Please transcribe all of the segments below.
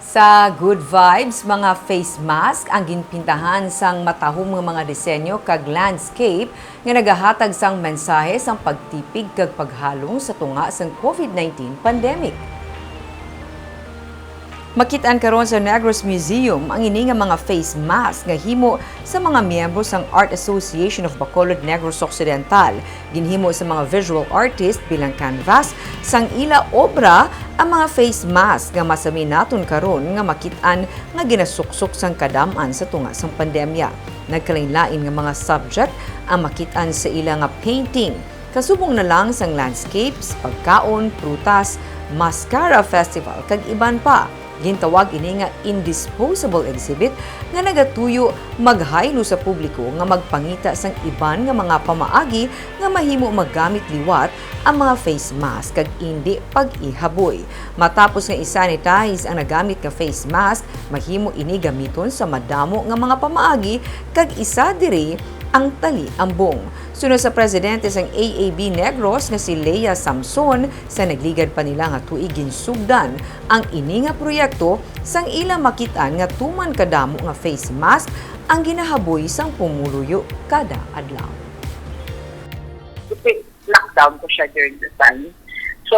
Sa Good Vibes, mga face mask ang ginpintahan sang matahom nga mga disenyo kag landscape nga nagahatag sang mensahe sang pagtipig kag paghalong sa tunga sang COVID-19 pandemic. Makitaan karon sa Negros Museum ang ini nga mga face mask nga himo sa mga miyembro sang Art Association of Bacolod Negros Occidental. Ginhimo sa mga visual artist bilang canvas sang ila obra ang mga face mask nga masami naton karon nga makitaan nga ginasuksok sang kadam-an sa tunga sang pandemya. Nagkalain-lain nga mga subject ang makitaan sa ila nga painting. Kasubong na lang sang landscapes, pagkaon, prutas, mascara festival kag iban pa. Gintawag ini nga indisposable exhibit nga nagatuyo maghaylo sa publiko nga magpangita sang iban nga mga pamaagi nga mahimo maggamit liwat ang mga face mask kag indi pag-ihaboy. Matapos nga isanitize ang nagamit nga face mask, mahimo ini gamiton sa madamo nga mga pamaagi kag isa diri ang tali-ambong. Sunod sa presidente sang AAB Negros nga si Lea Samson, sa nagligad pa nila nga tuig ginsugdan ang ini nga proyekto sang ila makitaan nga tuman kadamo nga face mask ang ginahaboy sang pumuluyo kada adlaw. Lockdown ko siya during the time. So,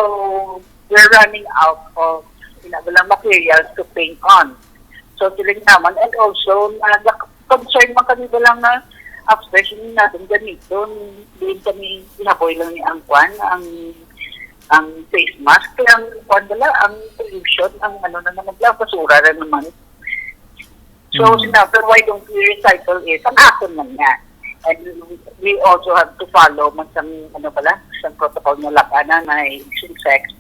we're running out of materials to paint on. So, tuloy naman. And also, concern man kami lang na after siya natin gamiton, din kami inaboy lang ni Angkwan, ang face mask. Kaya ang ang pollution, ang na naman lang, basura rin naman. So, sinabi, why don't we recycle it? Ang aton man nga. And we also have to follow some protocol na lakana na disinfect.